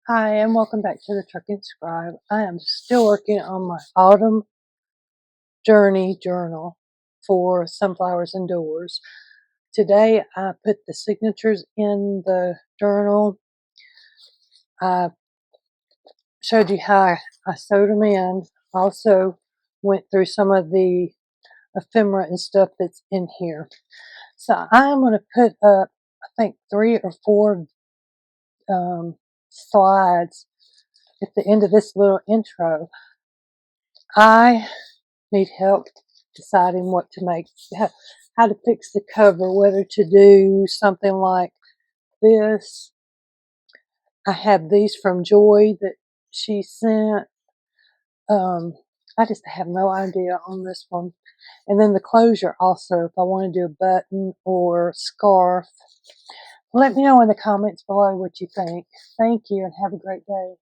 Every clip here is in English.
Hi, and welcome back to the Trucking Scribe. I am still working on my autumn journey journal for Sunflowers Indoors. Today I put the signatures in the journal. I showed you how I sewed them in. Also went through some of the ephemera and stuff that's in here. So I'm going to put up, I think, 3 or 4 slides at the end of this little intro. I need help deciding what to make, how to fix the cover, whether to do something like this. I have these from Joy that she sent. I just have no idea on this one. And then the closure also, if I want to do a button or scarf. Let me know in the comments below what you think. Thank you and have a great day.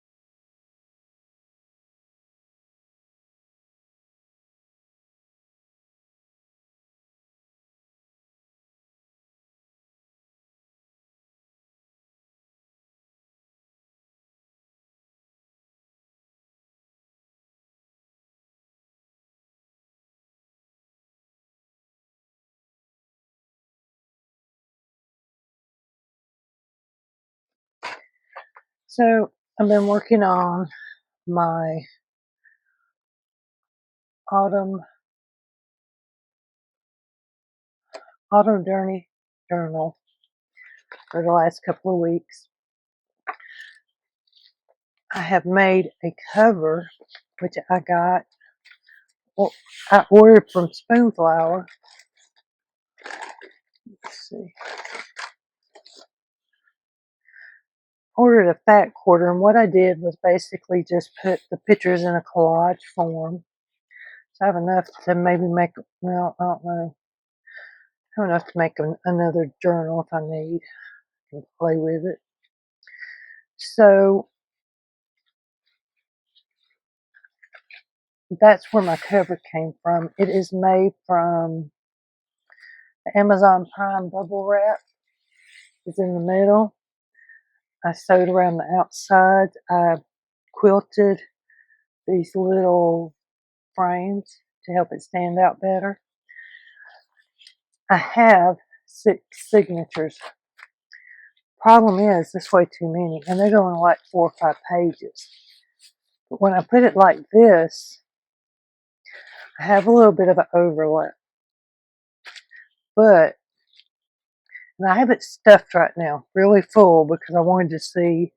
So I've been working on my autumn journey journal for the last couple of weeks. I have made a cover, which I got, well, I ordered from Spoonflower. Let's see. Ordered a fat quarter, and what I did was basically just put the pictures in a collage form. So I have enough to maybe make, well, I don't know, I have enough to make another journal if I need. I can play with it. So that's where my cover came from. It is made from the Amazon Prime bubble wrap. It's in the middle. I sewed around the outside. I quilted these little frames to help it stand out better. I have 6 signatures. Problem is, this way too many, and they're going like 4 or 5 pages. But when I put it like this, I have a little bit of an overlap. But, and I have it stuffed right now, really full, because I wanted to see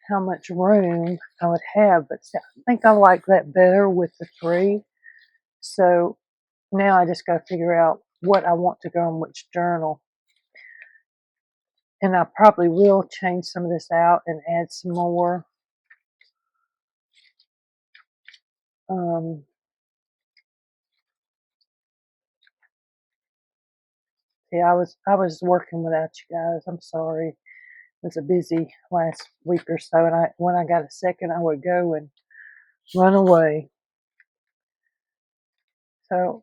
how much room I would have. But I think I like that better with the 3. So now I just got to figure out what I want to go in which journal. And I probably will change some of this out and add some more. Yeah, I was working without you guys. I'm sorry. It was a busy last week or so, and when I got a second, I would go and run away. So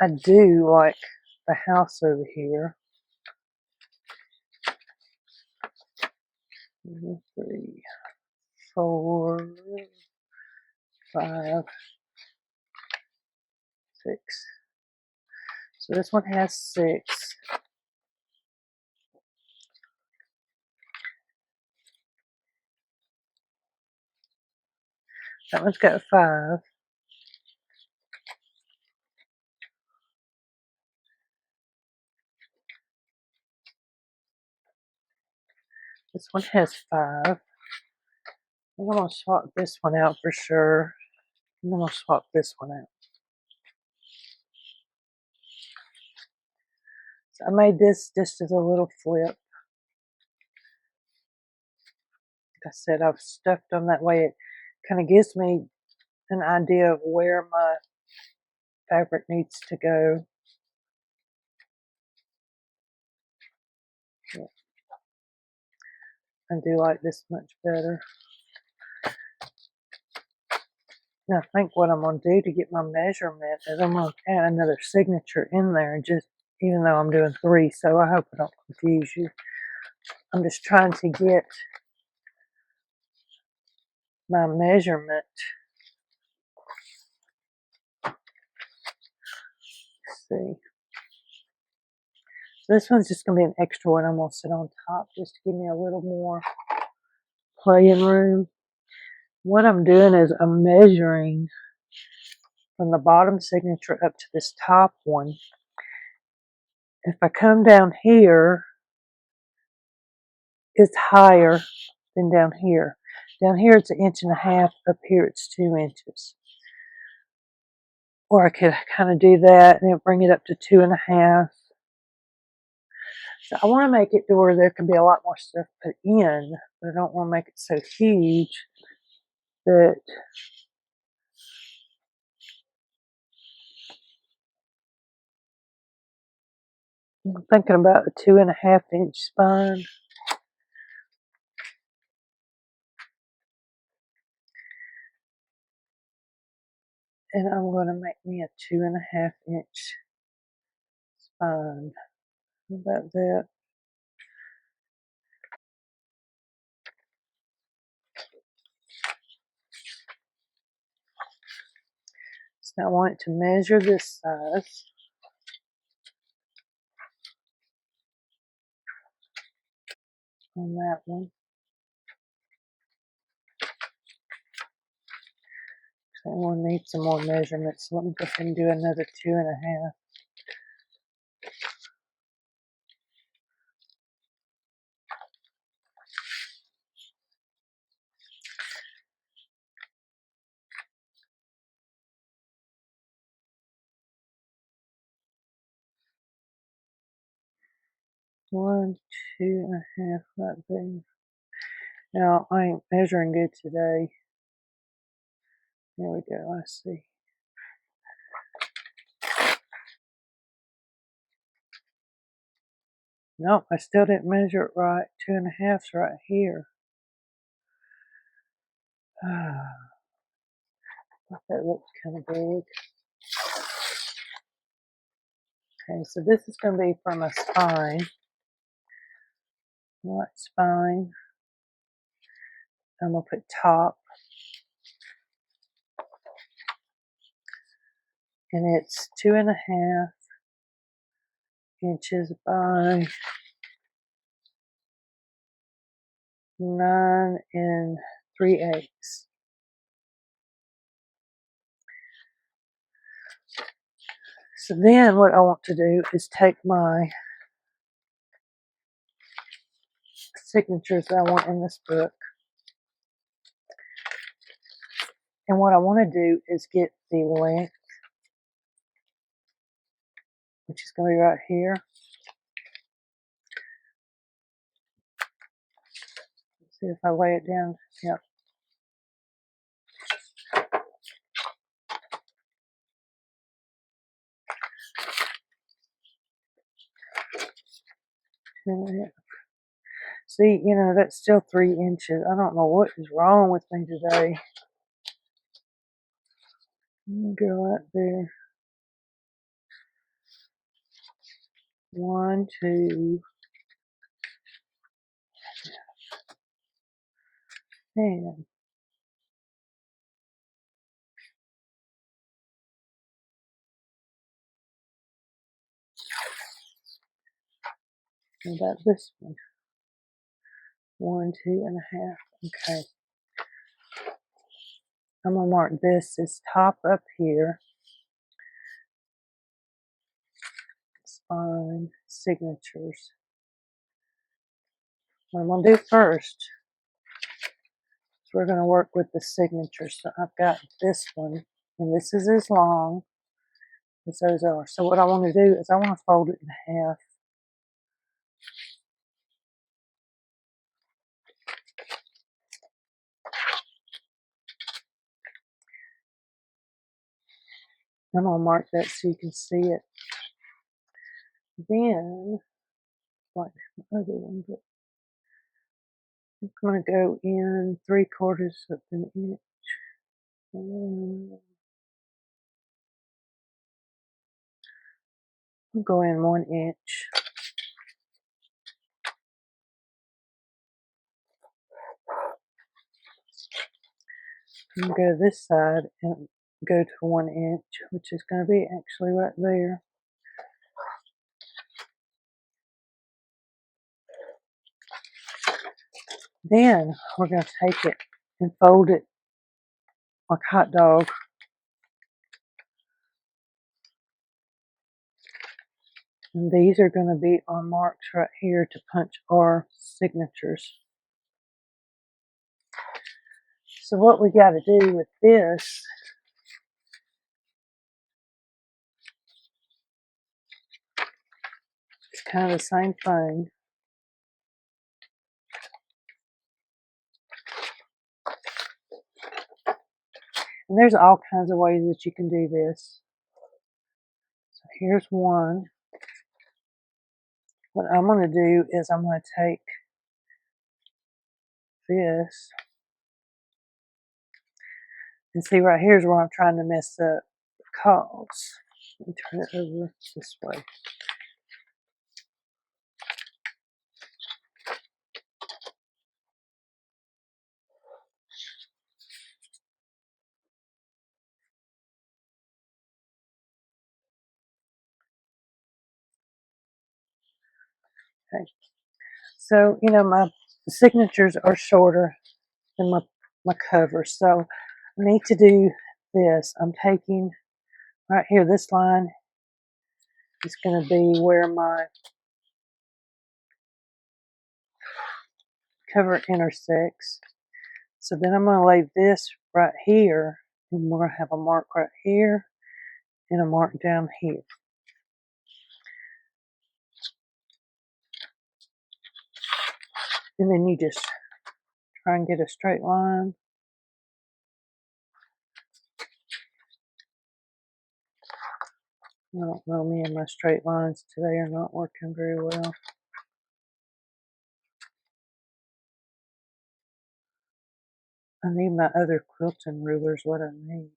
I do like the house over here. 3, 4, 5, 6. So this one has 6. That one's got 5. This one has 5. I'm going to swap this one out for sure. I'm going to swap this one out. So I made this just as a little flip. Like I said, I've stuffed them that way. It kind of gives me an idea of where my fabric needs to go. Yeah. I do like this much better. I think what I'm going to do to get my measurement is I'm going to add another signature in there, just even though I'm doing 3, so I hope I don't confuse you. I'm just trying to get my measurement. Let's see. So this one's just going to be an extra one I'm going to sit on top just to give me a little more playing room. What I'm doing is I'm measuring from the bottom signature up to this top one. If I come down here, it's higher than down here. Down here it's 1.5 inches. Up here it's 2 inches. Or I could kind of do that and then bring it up to 2.5. So I want to make it to where there can be a lot more stuff put in, but I don't want to make it so huge that I'm thinking about a 2.5-inch spine. And I'm going to make me a 2.5-inch spine. How about that? So I want it to measure this size on that one. So I'm going to need some more measurements. So let me go ahead and do another 2.5. One, 2.5 right there. Now I ain't measuring good today. There we go. I see. Nope, I still didn't measure it right. 2.5's right here. That looks kind of big. Okay, so this is going to be from a spine. Right spine. I'm going to put top. And it's 2.5 inches by 9 3/8. So then what I want to do is take my signatures that I want in this book. And what I want to do is get the length, which is going to be right here. Let's see if I lay it down. Yep. See, you know, that's still 3 inches. I don't know what is wrong with me today. Let me go right there. 1, 2, and about this one. 1, 2.5. Okay. I'm going to mark this as top up here. Spine, signatures. What I'm going to do first is we're going to work with the signatures. So I've got this one, and this is as long as those are. So what I want to do is I want to fold it in half. I'm going to mark that so you can see it. Then, like the other one, but I'm going to go in 3/4 of an inch. I'll go in 1 inch. And go to this side and go to 1 inch, which is going to be actually right there. Then we're going to take it and fold it like a hot dog. And these are going to be our marks right here to punch our signatures. So what we got to do with this is kind of the same thing. And there's all kinds of ways that you can do this. So here's one. What I'm going to do is I'm going to take this. And see, right here's where I'm trying to mess up. Because, let me turn it over this way. Okay. So, you know, my signatures are shorter than my cover. So I need to do this. I'm taking right here, this line is going to be where my cover intersects. So then I'm going to lay this right here, and we're going to have a mark right here and a mark down here. And then you just try and get a straight line. I don't know, me and my straight lines today are not working very well. I need my other quilting rulers, what I need.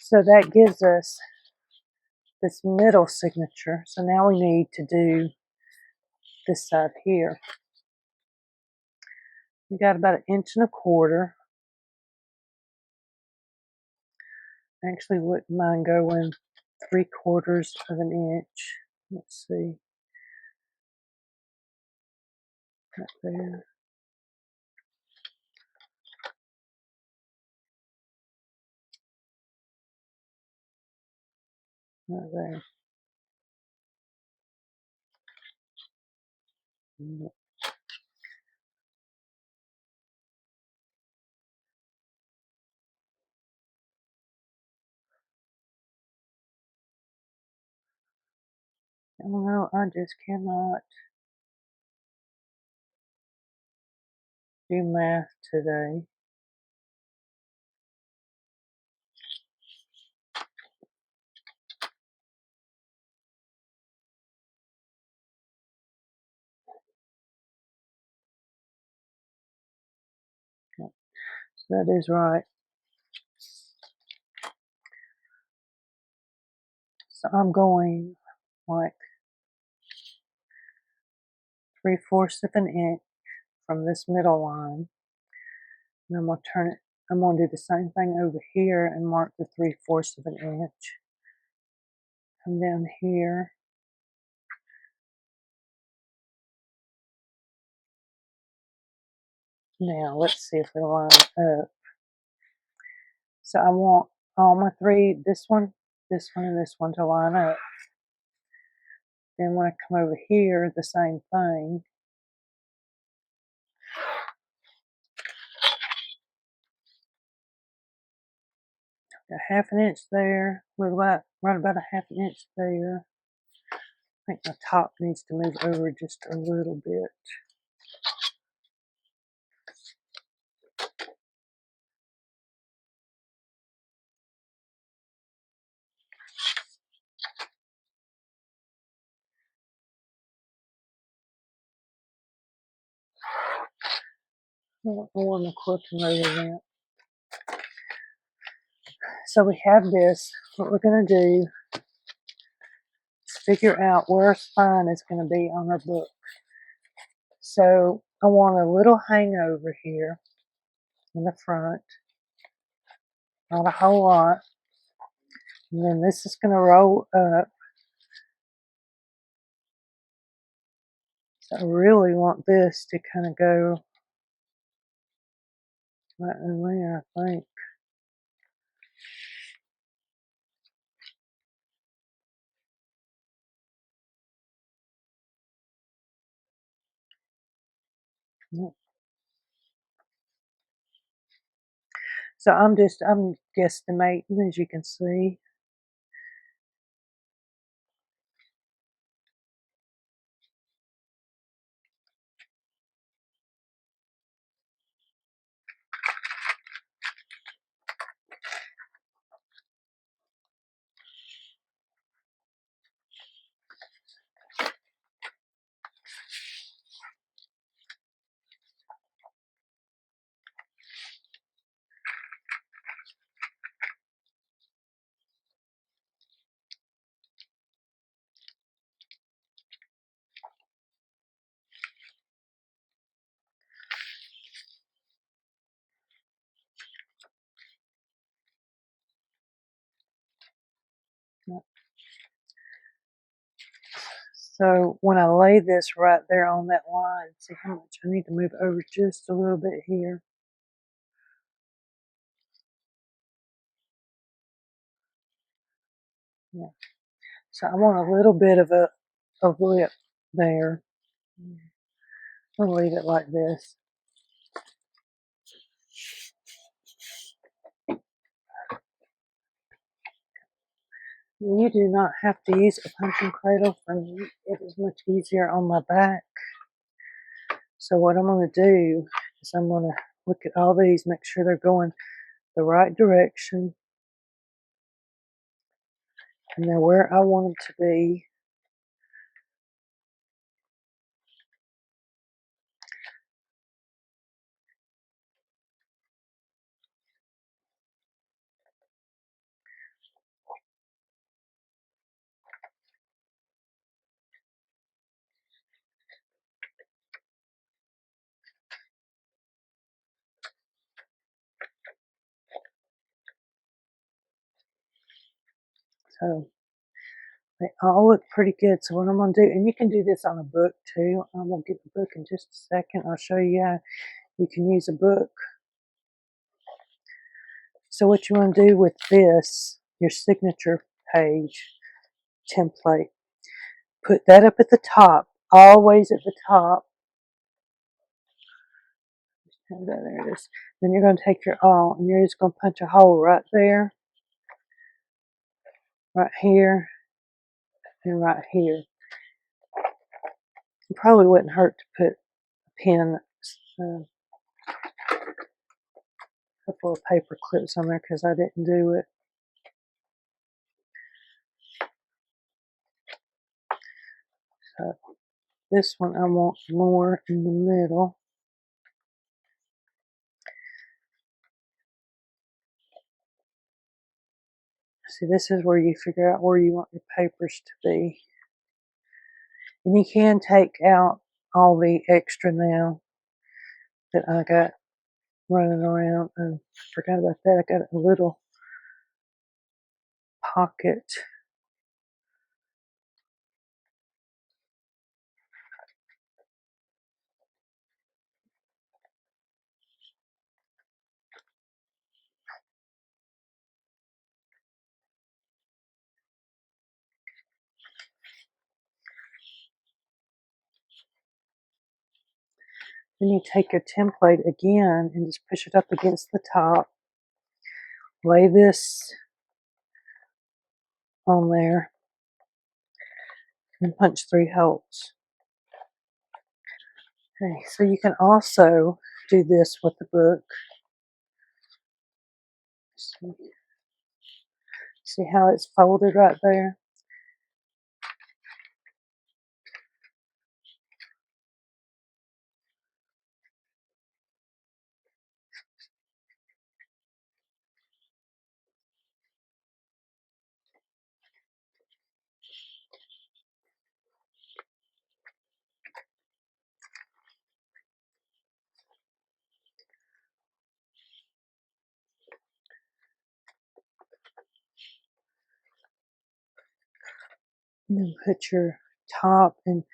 So that gives us this middle signature. So now we need to do this side here. We got about 1.25 inches. I actually wouldn't mind going 3/4 of an inch. Let's see. Right there. Right there. Well, I just cannot do math today. Yep. So that is right. So I'm going like 3/4 of an inch from this middle line. And I'm going to turn it, I'm going to do the same thing over here and mark the 3/4 of an inch. Come down here. Now let's see if we line up. So I want all my three, this one, and this one to line up. Then when I come over here, the same thing. Got 1/2 inch there, right about 1/2 inch there. I think my top needs to move over just a little bit. I don't know where my quilting roller went. So we have this. What we're going to do is figure out where our spine is going to be on our book. So I want a little hangover here in the front, not a whole lot. And then this is going to roll up. So I really want this to kind of go right in there, I think. Yep. So I'm guesstimating, as you can see. Yep. So when I lay this right there on that line, see how much I need to move over just a little bit here. Yeah. So I want a little bit of a lip there. I'll leave it like this. You do not have to use a punching cradle for me. It is much easier on my back. So what I'm going to do is I'm going to look at all these, make sure they're going the right direction, and they're where I want them to be. So they all look pretty good. So what I'm going to do, and you can do this on a book too. I'm going to get the book in just a second. I'll show you how you can use a book. So what you want to do with this, your signature page template, put that up at the top, always at the top. There it is. Then you're going to take your awl and you're just going to punch a hole right there, right here, and right here. It probably wouldn't hurt to put a pin, a couple of paper clips on there because I didn't do it. So this one I want more in the middle. See, this is where you figure out where you want your papers to be. And you can take out all the extra now that I got running around. And I forgot about that. I got a little pocket. Then you take your template again and just push it up against the top. Lay this on there and punch 3 holes. Okay, so you can also do this with the book. See how it's folded right there? And then put your top and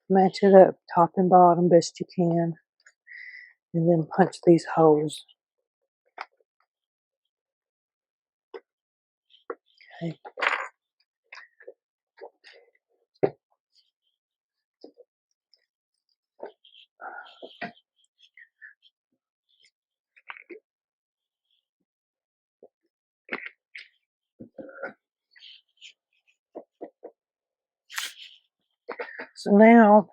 match it up, top and bottom, best you can. And then punch these holes. Okay. So now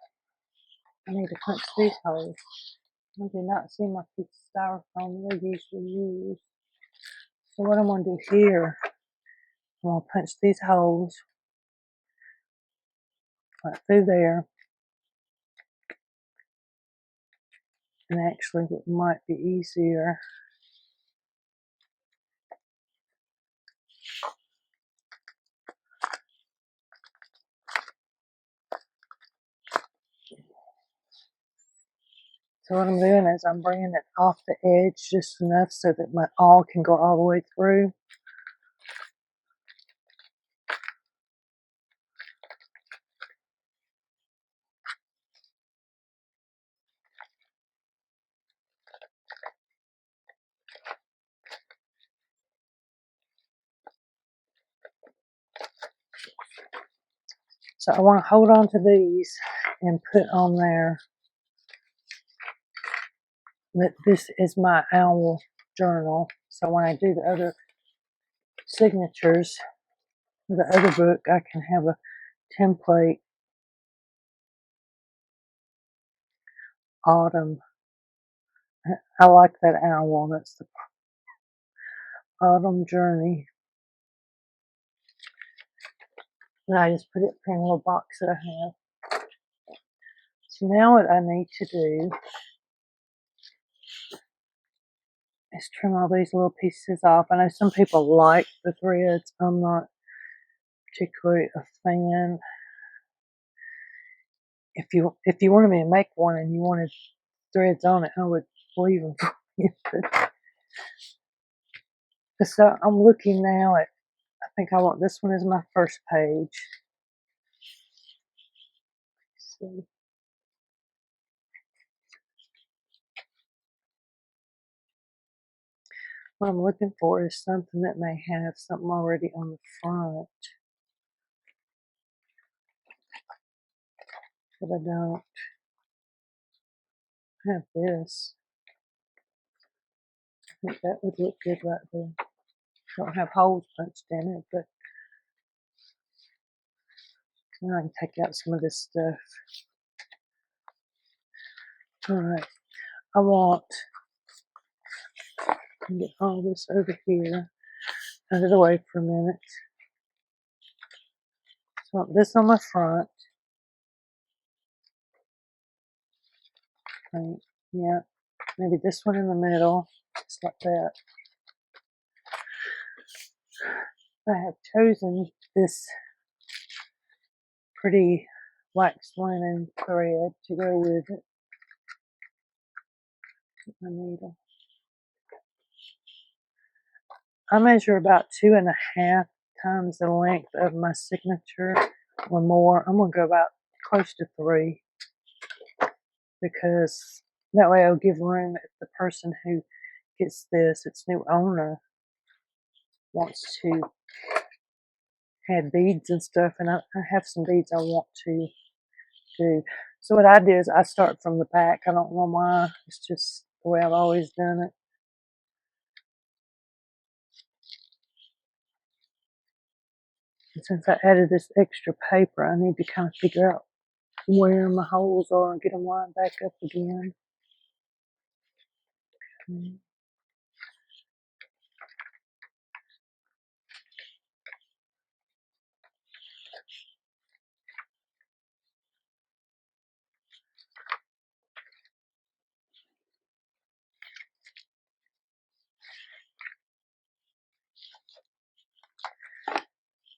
I need to punch these holes. I do not see my piece of styrofoam that I usually use. So what I'm going to do here, I'm going to punch these holes right through there. And actually what might be easier, so what I'm doing is I'm bringing it off the edge just enough so that my awl can go all the way through. So I want to hold on to these and put on there that this is my owl journal. So when I do the other signatures, the other book, I can have a template. Autumn. I like that owl. That's the Autumn Journey. And I just put it in a little box that I have. So now what I need to do is trim all these little pieces off. I know some people like the threads. I'm not particularly a fan. If you wanted me to make one and you wanted threads on it, I would leave them for you. So I'm looking now at, I think I want this one as my first page. Let's see. What I'm looking for is something that may have something already on the front. But I don't have this. I think that would look good right there. Don't have holes punched in it, but now I can take out some of this stuff. Alright, I want to get all this over here out of the way for a minute. So I want this on my front. Right, yeah, maybe this one in the middle, just like that. I have chosen this pretty waxed linen thread to go with it. My needle. I measure about 2.5 times the length of my signature or more. I'm going to go about close to 3 because that way I'll give room if the person who gets this, its new owner, wants to add beads and stuff, and I have some beads I want to do. So what I do is I start from the back. I don't know why. It's just the way I've always done it. And since I added this extra paper, I need to kind of figure out where my holes are and get them lined back up again. Okay.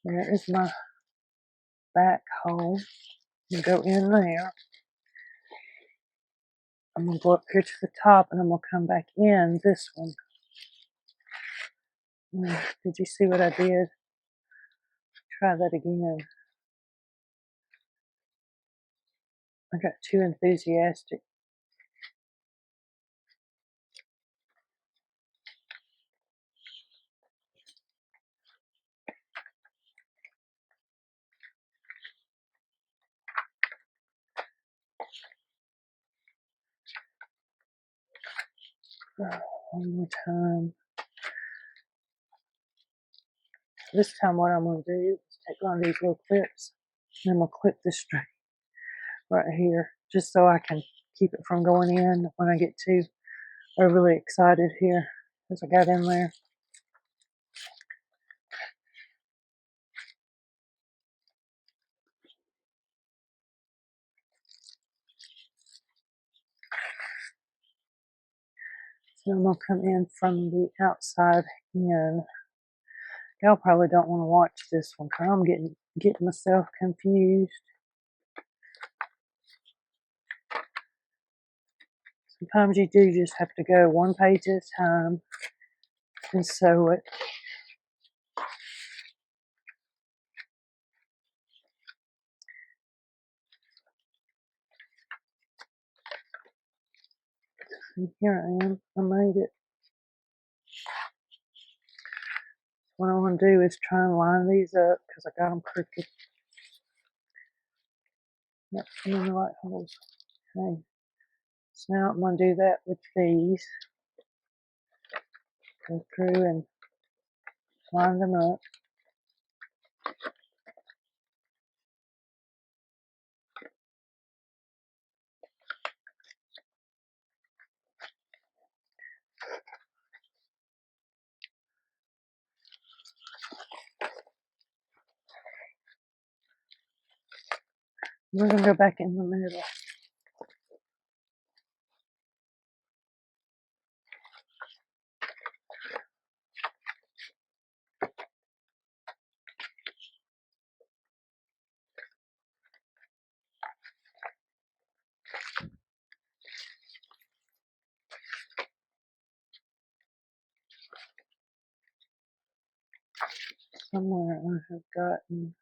There is my back hole. I'm going to go in there. I'm going to go up here to the top and I'm going to come back in this one. Did you see what I did? try that again. I got too enthusiastic. One more time. This time what I'm going to do is take one of these little clips and I'm going to clip this string right here just so I can keep it from going in when I get too overly excited here as I got in there. So I'm going to come in from the outside in. Y'all probably don't want to watch this one because I'm getting myself confused. Sometimes you do just have to go one page at a time and sew it. And here I am. I made it. What I want to do is try and line these up because I got them crooked. Not in the right holes. Okay. So now I'm going to do that with these. Go through and line them up. We're going to go back in the middle. Somewhere I have gotten.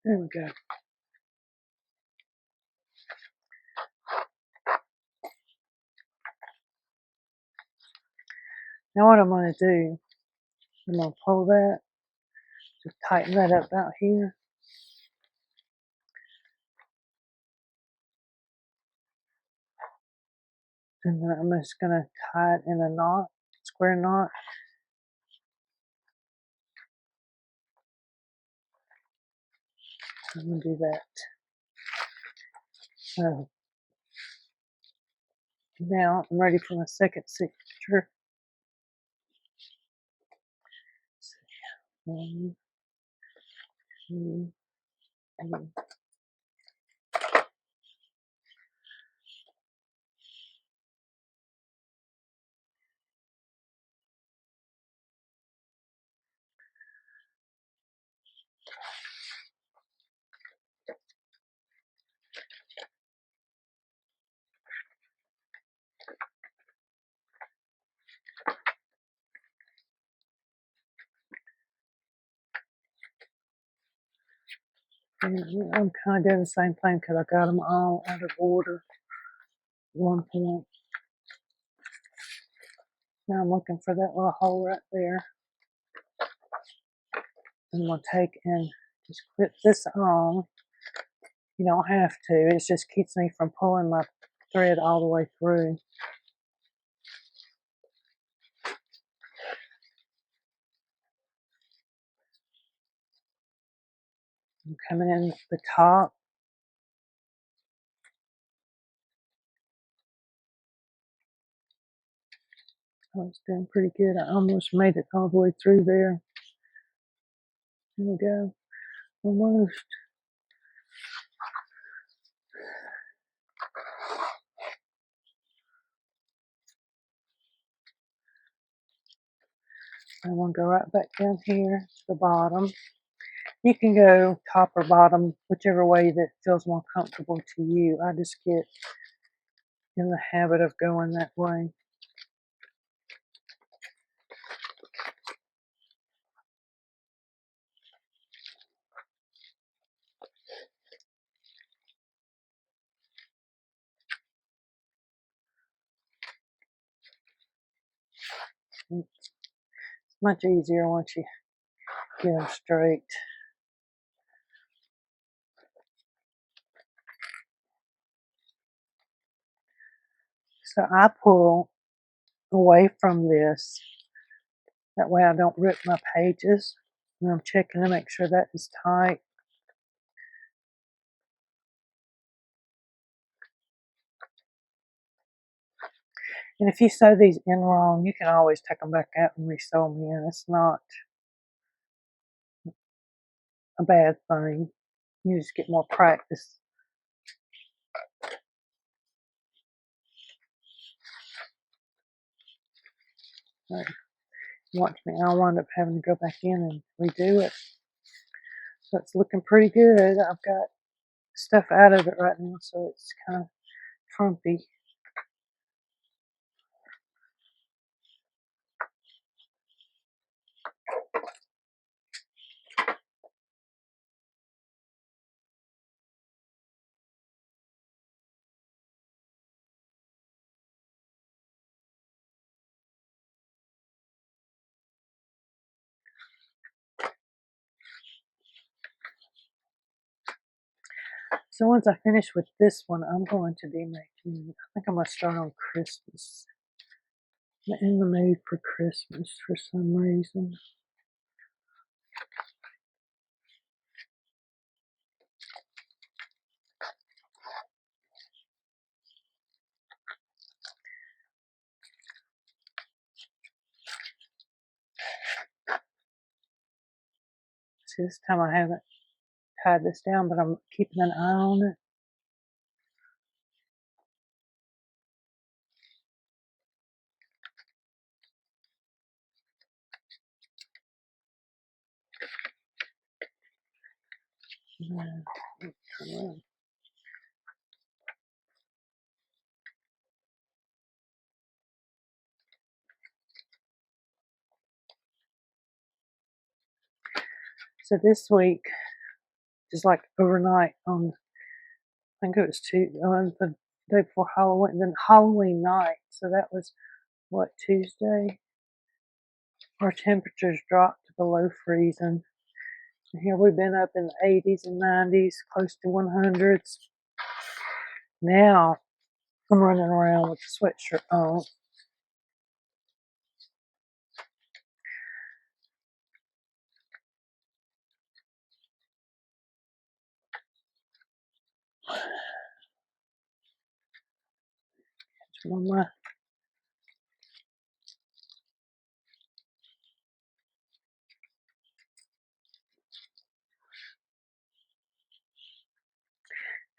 There we go. Now what I'm going to do, I'm going to pull that, just tighten that up out here. And then I'm just going to tie it in a knot, square knot. I'm going to do that. So now I'm ready for my second signature. One, two, three. And I'm kind of doing the same thing because I got them all out of order at one point. Now I'm looking for that little hole right there. I'm going to take and just clip this on. You don't have to. It just keeps me from pulling my thread all the way through. I'm coming in the top. I was doing pretty good. I almost made it all the way through there. Here we go. Almost. I'm going to go right back down here to the bottom. You can go top or bottom, whichever way that feels more comfortable to you. I just get in the habit of going that way. It's much easier once you get them straight. So I pull away from this. That way I don't rip my pages. And I'm checking to make sure that is tight. And if you sew these in wrong, you can always take them back out and re-sew them in. It's not a bad thing. You just get more practice. Right. Watch me, I'll wind up having to go back in and redo it. So it's looking pretty good. I've got stuff out of it right now, so it's kind of trumpy. So once I finish with this one, I'm going to be making, I think I'm going to start on Christmas. I'm in the mood for Christmas for some reason. See, this time I haven't tied this down, but I'm keeping an eye on it. So this week, just like overnight on, I think it was on the day before Halloween, then Halloween night. So that was what, Tuesday? Our temperatures dropped to below freezing. And here we've been up in the 80s and 90s, close to 100s. Now I'm running around with a sweatshirt on.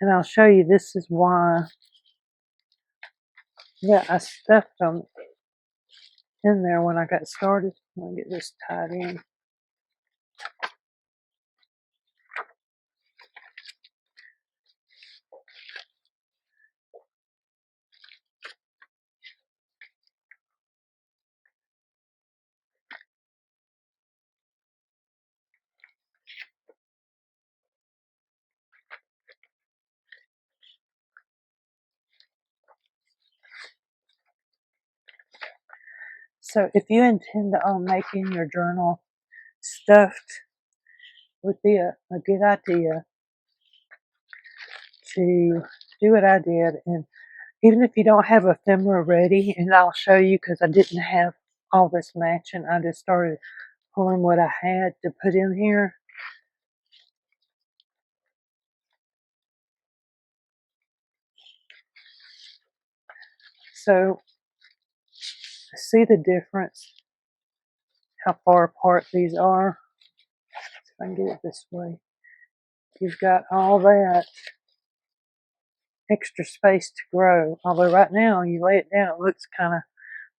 And I'll show you, this is why I stuffed them in there when I got started. I'm going to get this tied in. So if you intend on making your journal stuffed, would be a good idea to do what I did. And even if you don't have ephemera ready, and I'll show you because I didn't have all this matching, I just started pulling what I had to put in here. So see the difference, how far apart these are. If I can get it this way. You've got all that extra space to grow. Although right now you lay it down, it looks kind of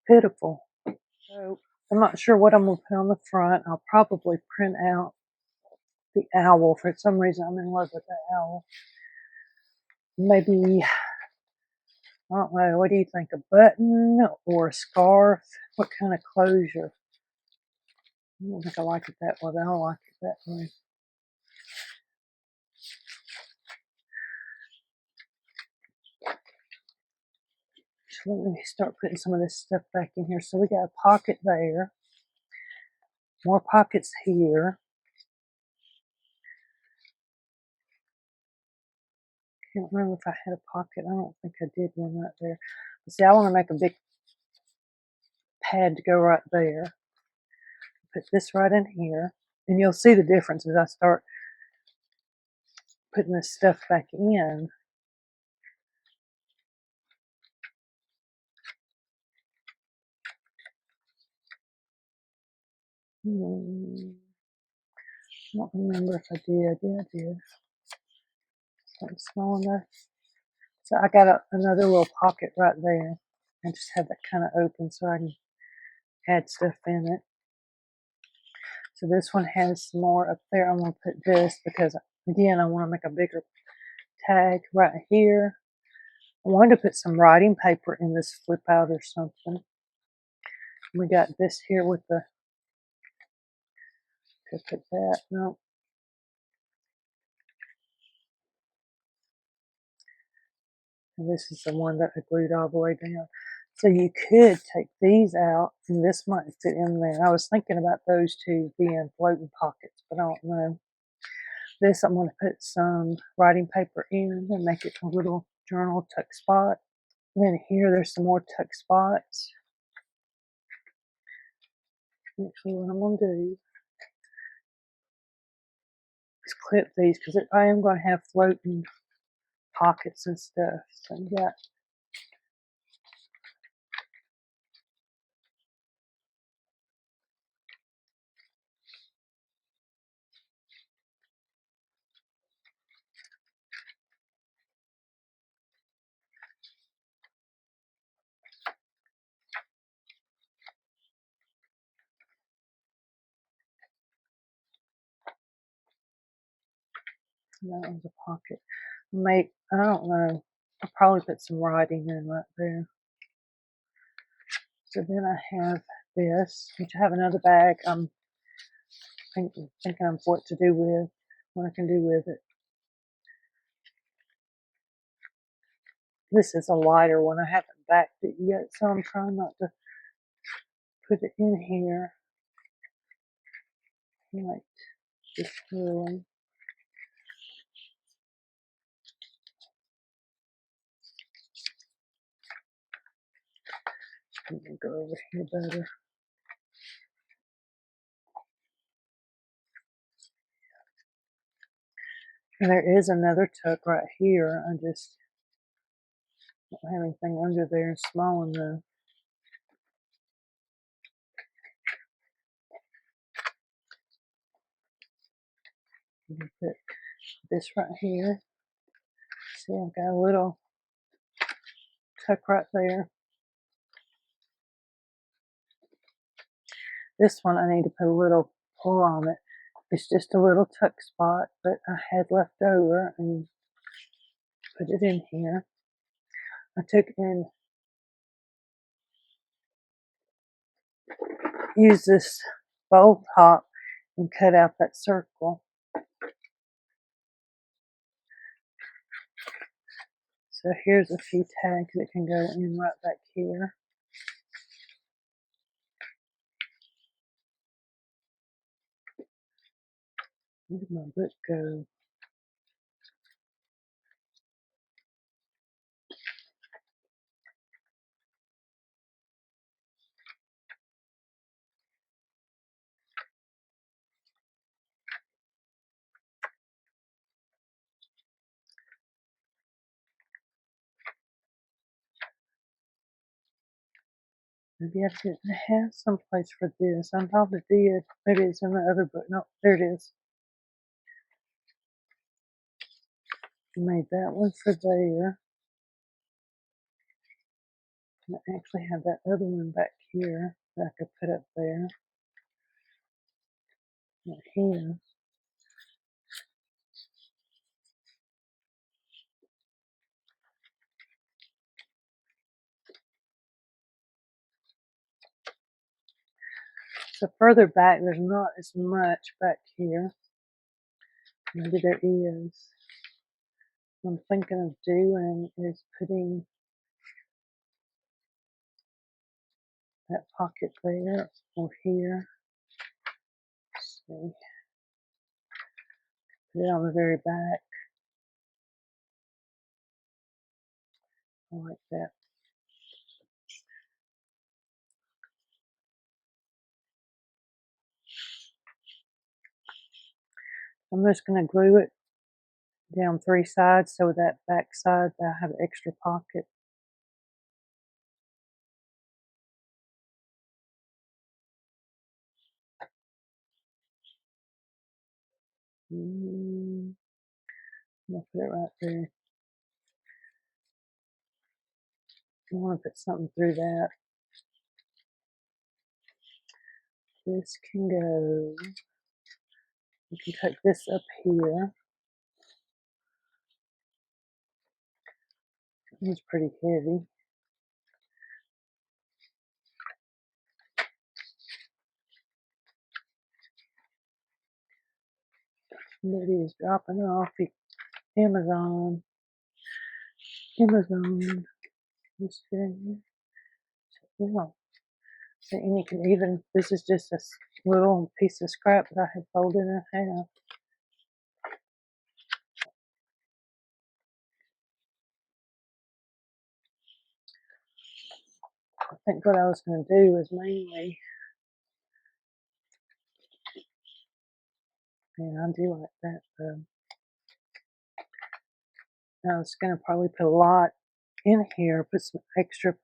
pitiful. So I'm not sure what I'm going to put on the front. I'll probably print out the owl. For some reason, I'm in love with the owl. Maybe, I don't know, what do you think? A button or a scarf? What kind of closure? I don't think I like it that way, but I don't like it that way. So let me start putting some of this stuff back in here. So we got a pocket there. More pockets here. Can't remember if I had a pocket. I don't think I did one right there. But see, I want to make a big pad to go right there. Put this right in here. And you'll see the difference as I start putting this stuff back in. I don't remember if I did. Yeah, I did. Something small enough. So I got another little pocket right there. I just have that kind of open so I can add stuff in it. So this one has some more up there. I'm going to put this because, again, I want to make a bigger tag right here. I wanted to put some writing paper in this flip out or something. We got this here with the, could put that, no. And this is the one that I glued all the way down. So you could take these out, and this might fit in there. I was thinking about those two being floating pockets, but I don't know. This, I'm going to put some writing paper in and make it a little journal tuck spot. And then here, there's some more tuck spots. Actually, what I'm going to do is clip these because I am going to have floating pockets and stuff. So you got that one's a pocket. I don't know. I'll probably put some writing in right there. So then I have this, which I have another bag. I'm thinking of what to do with, what I can do with it. This is a lighter one. I haven't backed it yet, so I'm trying not to put it in here. Like this one. Let me go over here better. And there is another tuck right here. I just don't have anything under there small enough. You can put this right here. See, I've got a little tuck right there. This one I need to put a little pull on it. It's just a little tuck spot that I had left over and put it in here. I took and used this bowl top and cut out that circle. So here's a few tags that can go in right back here. Where did my book go? Maybe I didn't have some place for this. I probably did. Maybe it's in the other book. No, there it is. I made that one for there. And I actually have that other one back here. that I could put up there. Right here. So further back, there's not as much back here. Maybe there is. What I'm thinking of doing is putting that pocket there or here. Let's see. Put it on the very back. I like that. I'm just going to glue it down 3 sides so that back side I have an extra pocket. I'm going to put it right there. I want to put something through that. This can go. You can tuck this up here. It's pretty heavy. Somebody is dropping off Amazon. Just fit in here. Yeah. And you can even, this is just a little piece of scrap that I had folded in half. I think what I was going to do is mainly, yeah, I do like that though. I was going to probably put a lot in here, put some extra,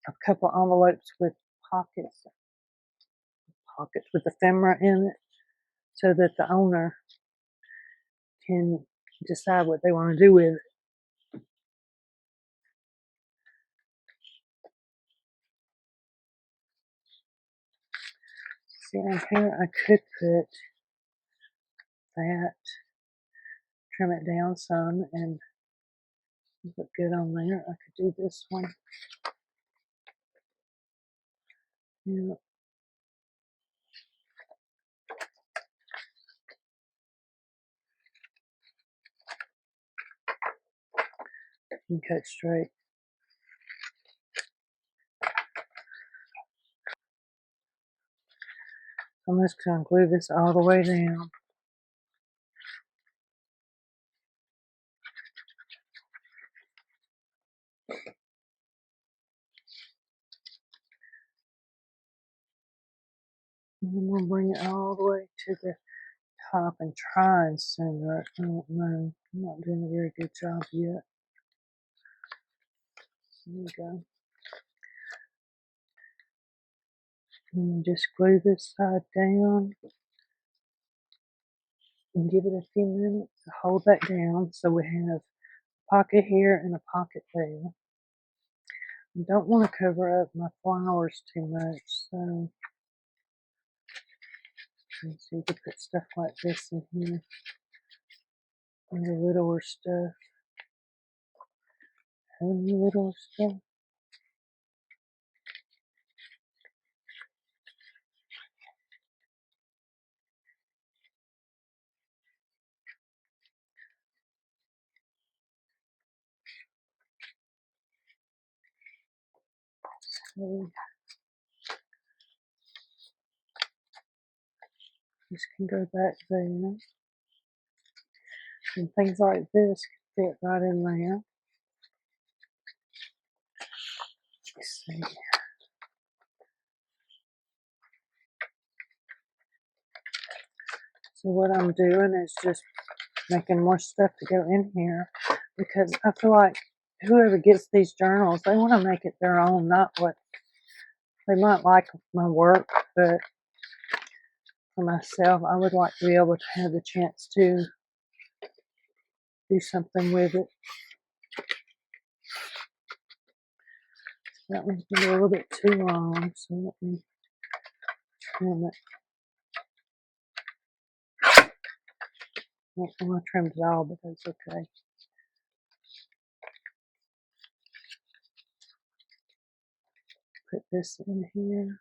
a couple envelopes with pockets with ephemera in it so that the owner can decide what they want to do with it. See, in here I could put that, trim it down some and look good on there. I could do this one. Yeah. And cut straight. I'm just going to glue this all the way down. And then we'll bring it all the way to the top and try and center it. I don't know. I'm not doing a very good job yet. There we go. And just glue this side down and give it a few minutes to hold that down so we have a pocket here and a pocket there. I don't want to cover up my flowers too much, so let's see, you could put stuff like this in here and the littler stuff. And the littler stuff. So this can go back there. And things like this can fit right in there. Let's see. So what I'm doing is just making more stuff to go in here because I feel like whoever gets these journals, they want to make it their own, not what they might like my work, but for myself, I would like to be able to have the chance to do something with it. That one's been a little bit too long, so let me trim it. I'm going to trim it all, but that's okay. Put this in here.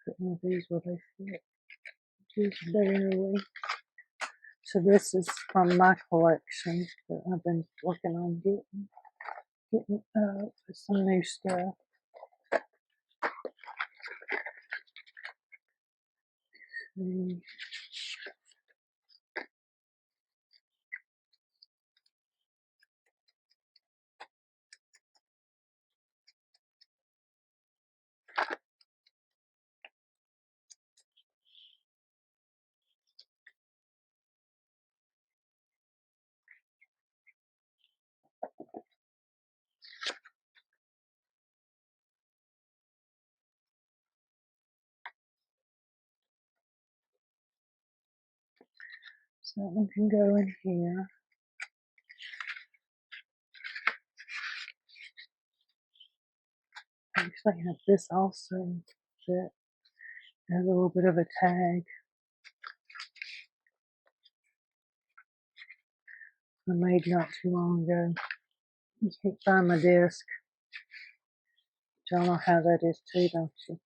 Put one of these where they fit. Just barely. So this is from my collection that I've been working on getting up with some new stuff. See. So that one can go in here. Actually, I have this also that has a little bit of a tag. I made not too long ago. You can't find my disc. Y'all know how that is too, don't you?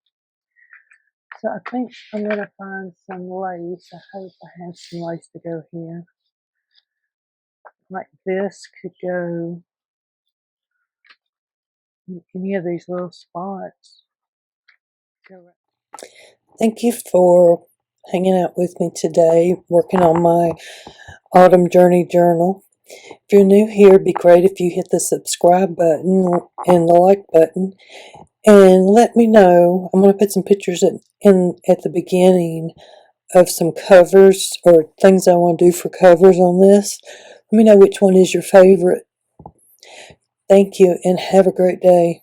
So I think I'm going to find some lace. I hope I have some lace to go here. Like this could go in any of these little spots. Thank you for hanging out with me today, working on my Autumn Journey Journal. If you're new here, it'd be great if you hit the subscribe button and the like button. And let me know. I'm going to put some pictures at the beginning of some covers or things I want to do for covers on this. Let me know which one is your favorite. Thank you and have a great day.